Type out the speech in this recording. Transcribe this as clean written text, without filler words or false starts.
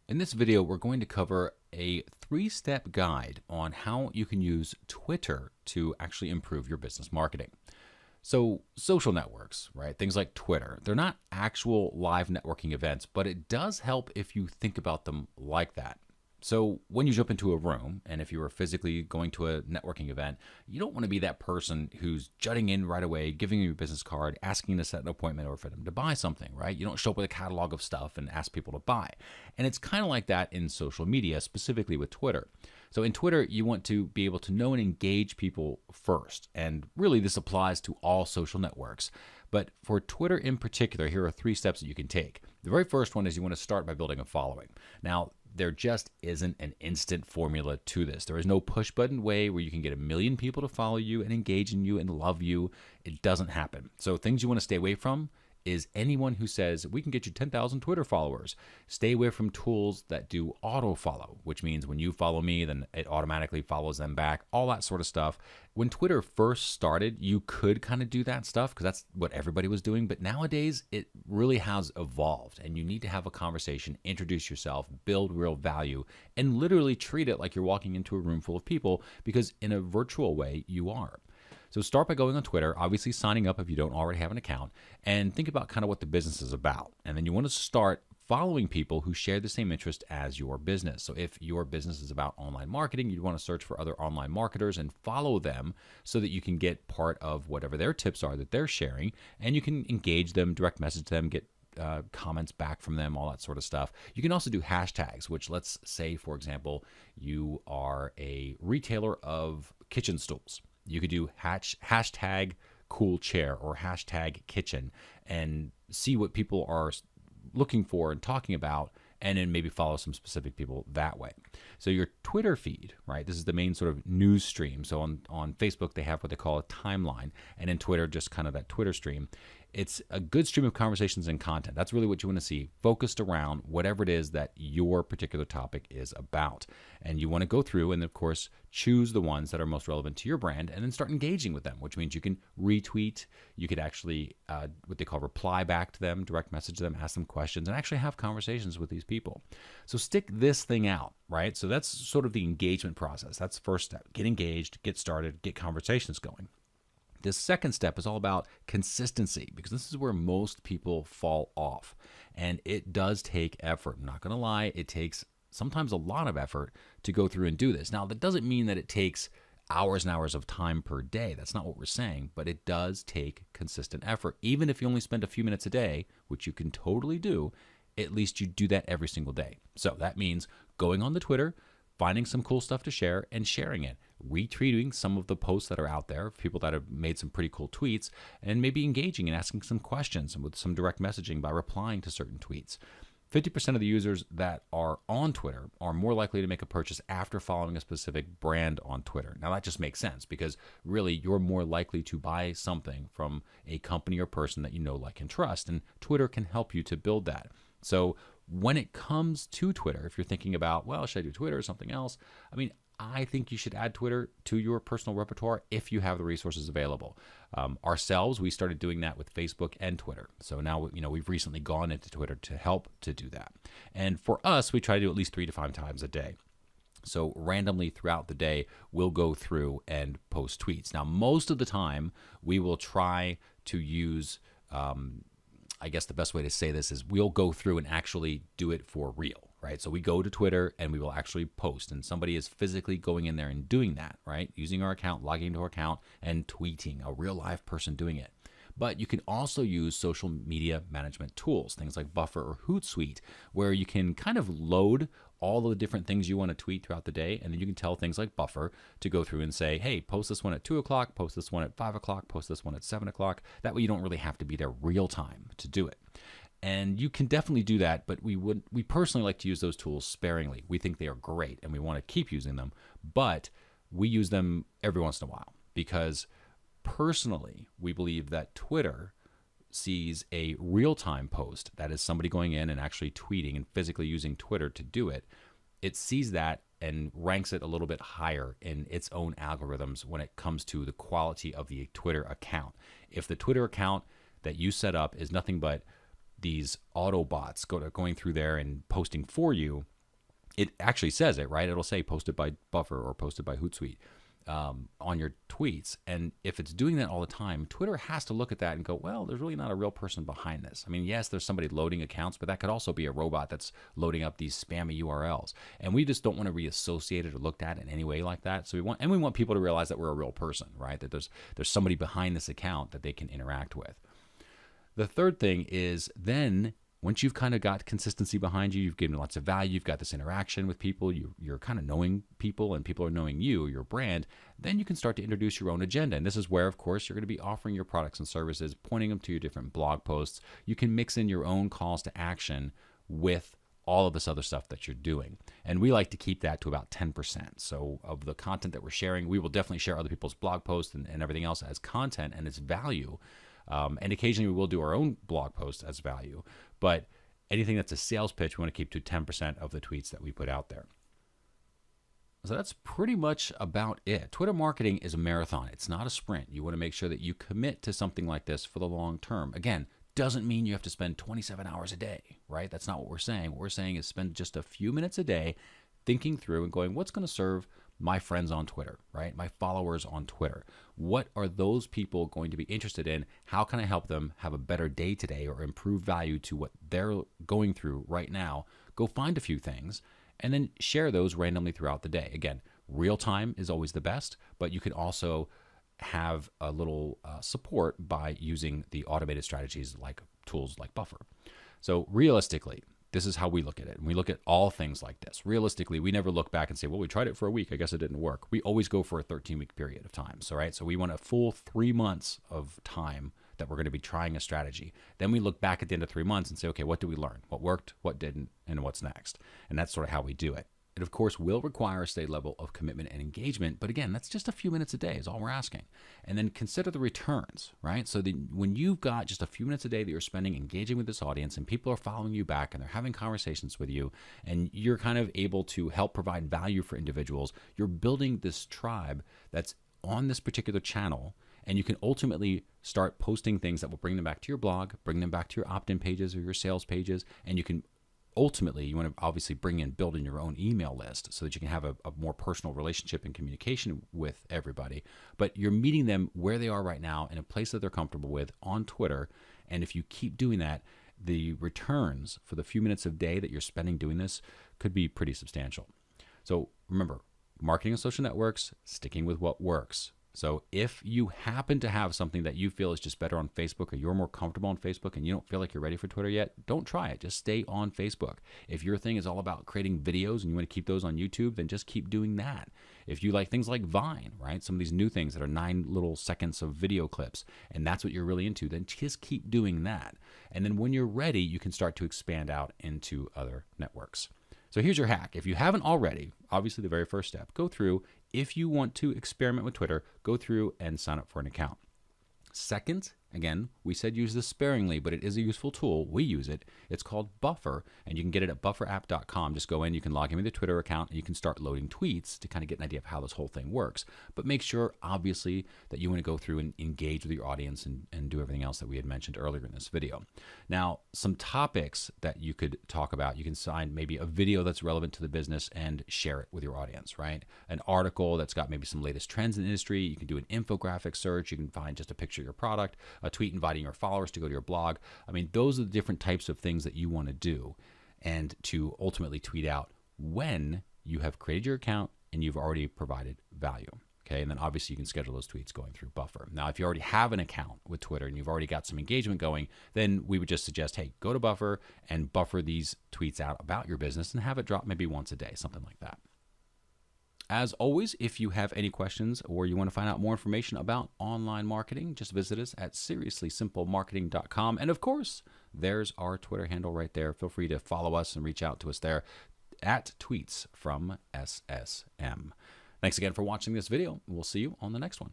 In this video, we're going to cover a 3-step guide on how you can use Twitter to actually improve your business marketing. So social networks, right? Things like Twitter, they're not actual live networking events, but it does help if you think about them like that. So when you jump into a room, and if you are physically going to a networking event, you don't want to be that person who's jutting in right away, giving you your business card, asking to set an appointment or for them to buy something, right? You don't show up with a catalog of stuff and ask people to buy. And it's kind of like that in social media, specifically with Twitter. So in Twitter, you want to be able to know and engage people first. And really, this applies to all social networks. But for Twitter in particular, here are 3 steps that you can take. The very first one is you want to start by building a following. Now, there just isn't an instant formula to this. There is no push button way where you can get 1 million people to follow you and engage in you and love you. It doesn't happen. So things you want to stay away from is anyone who says, we can get you 10,000 Twitter followers. Stay away from tools that do auto follow, which means when you follow me, then it automatically follows them back, all that sort of stuff. When Twitter first started, you could kind of do that stuff because that's what everybody was doing. But nowadays, it really has evolved and you need to have a conversation, introduce yourself, build real value, and literally treat it like you're walking into a room full of people because in a virtual way, you are. So start by going on Twitter, obviously signing up if you don't already have an account, and think about kind of what the business is about. And then you want to start following people who share the same interest as your business. So if your business is about online marketing, you'd want to search for other online marketers and follow them so that you can get part of whatever their tips are that they're sharing, and you can engage them, direct message them, get comments back from them, all that sort of stuff. You can also do hashtags, which let's say, for example, you are a retailer of kitchen stools. You could do hashtag cool chair or hashtag kitchen and see what people are looking for and talking about, and then maybe follow some specific people that way. So your Twitter feed, right? This is the main sort of news stream. So on Facebook, they have what they call a timeline, and in Twitter, just kind of that Twitter stream. It's a good stream of conversations and content. That's really what you want to see, focused around whatever it is that your particular topic is about. And you want to go through and, of course, choose the ones that are most relevant to your brand and then start engaging with them, which means you can retweet. You could actually, what they call reply back to them, direct message them, ask them questions, and actually have conversations with these people. So stick this thing out, right? So that's sort of the engagement process. That's the first step. Get engaged, get started, get conversations going. This second step is all about consistency, because this is where most people fall off. And it does take effort. I'm not going to lie. It takes sometimes a lot of effort to go through and do this. Now, that doesn't mean that it takes hours and hours of time per day. That's not what we're saying, but it does take consistent effort. Even if you only spend a few minutes a day, which you can totally do, at least you do that every single day. So that means going on the Twitter, finding some cool stuff to share and sharing it, retweeting some of the posts that are out there, people that have made some pretty cool tweets, and maybe engaging and asking some questions with some direct messaging by replying to certain tweets. 50% of the users that are on Twitter are more likely to make a purchase after following a specific brand on Twitter. Now, that just makes sense because really you're more likely to buy something from a company or person that you know, like, and trust, and Twitter can help you to build that. So when it comes to Twitter, if you're thinking about, well, should I do Twitter or something else? I mean, I think you should add Twitter to your personal repertoire if you have the resources available. Ourselves, we started doing that with Facebook and Twitter. So now, we've recently gone into Twitter to help to do that. And for us, we try to do at least 3 to 5 times a day. So randomly throughout the day, we'll go through and post tweets. Now, most of the time, we will try to use, I guess the best way to say this is we'll go through and actually do it for real, right? So we go to Twitter and we will actually post, and somebody is physically going in there and doing that, right? Using our account, logging into our account, and tweeting, a real live person doing it. But you can also use social media management tools, things like Buffer or Hootsuite, where you can kind of load all of the different things you want to tweet throughout the day, and then you can tell things like Buffer to go through and say, hey, post this one at 2 o'clock, post this one at 5 o'clock, post this one at 7 o'clock. That way you don't really have to be there real time to do it. And you can definitely do that, but we personally like to use those tools sparingly. We think they are great, and we want to keep using them, but we use them every once in a while because personally, we believe that Twitter sees a real-time post, that is somebody going in and actually tweeting and physically using Twitter to do it. It sees that and ranks it a little bit higher in its own algorithms when it comes to the quality of the Twitter account. If the Twitter account that you set up is nothing but these auto bots going through there and posting for you, it actually says it, right? It'll say posted by Buffer or posted by Hootsuite on your tweets. And if it's doing that all the time, Twitter has to look at that and go, well, there's really not a real person behind this. I mean, yes, there's somebody loading accounts, but that could also be a robot that's loading up these spammy URLs. And we just don't want to be associated or looked at in any way like that. So we want people to realize that we're a real person, right? That there's somebody behind this account that they can interact with. The third thing is then once you've kind of got consistency behind you, you've given lots of value, you've got this interaction with people, you're kind of knowing people and people are knowing you, your brand, then you can start to introduce your own agenda. And this is where, of course, you're going to be offering your products and services, pointing them to your different blog posts. You can mix in your own calls to action with all of this other stuff that you're doing. And we like to keep that to about 10%. So of the content that we're sharing, we will definitely share other people's blog posts and everything else as content and its value. And occasionally we will do our own blog post as value. But anything that's a sales pitch, we want to keep to 10% of the tweets that we put out there. So that's pretty much about it. Twitter marketing is a marathon. It's not a sprint. You want to make sure that you commit to something like this for the long term. Again, doesn't mean you have to spend 27 hours a day, right? That's not what we're saying. What we're saying is spend just a few minutes a day thinking through and going, what's going to serve my friends on Twitter, right? My followers on Twitter. What are those people going to be interested in? How can I help them have a better day today or improve value to what they're going through right now? Go find a few things and then share those randomly throughout the day. Again, real time is always the best, but you can also have a little support by using the automated strategies like tools like Buffer. So realistically, this is how we look at it. And we look at all things like this. Realistically, we never look back and say, well, we tried it for a week. I guess it didn't work. We always go for a 13-week period of time. So, right. So we want a full 3 months of time that we're going to be trying a strategy. Then we look back at the end of 3 months and say, okay, what did we learn? What worked? What didn't? And what's next? And that's sort of how we do it. It, of course, will require a steady level of commitment and engagement. But again, that's just a few minutes a day is all we're asking. And then consider the returns, right? So when you've got just a few minutes a day that you're spending engaging with this audience and people are following you back and they're having conversations with you and you're kind of able to help provide value for individuals, you're building this tribe that's on this particular channel. And you can ultimately start posting things that will bring them back to your blog, bring them back to your opt-in pages or your sales pages, and you can ultimately, you want to obviously build in your own email list so that you can have a more personal relationship and communication with everybody. But you're meeting them where they are right now in a place that they're comfortable with on Twitter. And if you keep doing that, the returns for the few minutes a day that you're spending doing this could be pretty substantial. So remember, marketing on social networks, sticking with what works. So if you happen to have something that you feel is just better on Facebook or you're more comfortable on Facebook and you don't feel like you're ready for Twitter yet, don't try it. Just stay on Facebook. If your thing is all about creating videos and you want to keep those on YouTube, then just keep doing that. If you like things like Vine, right? Some of these new things that are 9 little seconds of video clips, and that's what you're really into, then just keep doing that. And then when you're ready, you can start to expand out into other networks. So here's your hack. If you haven't already, obviously the very first step, go through. If you want to experiment with Twitter, go through and sign up for an account. Second, again, we said use this sparingly, but it is a useful tool. We use it. It's called Buffer, and you can get it at bufferapp.com. Just go in, you can log in with your Twitter account, and you can start loading tweets to kind of get an idea of how this whole thing works. But make sure, obviously, that you want to go through and engage with your audience and do everything else that we had mentioned earlier in this video. Now, some topics that you could talk about, you can find maybe a video that's relevant to the business and share it with your audience, right? An article that's got maybe some latest trends in the industry. You can do an infographic search. You can find just a picture of your product, a tweet inviting your followers to go to your blog. I mean, those are the different types of things that you want to do and to ultimately tweet out when you have created your account and you've already provided value. Okay, and then obviously you can schedule those tweets going through Buffer. Now, if you already have an account with Twitter and you've already got some engagement going, then we would just suggest, hey, go to Buffer and buffer these tweets out about your business and have it drop maybe once a day, something like that. As always, if you have any questions or you want to find out more information about online marketing, just visit us at seriouslysimplemarketing.com. And of course, there's our Twitter handle right there. Feel free to follow us and reach out to us there at Tweets from SSM. Thanks again for watching this video. We'll see you on the next one.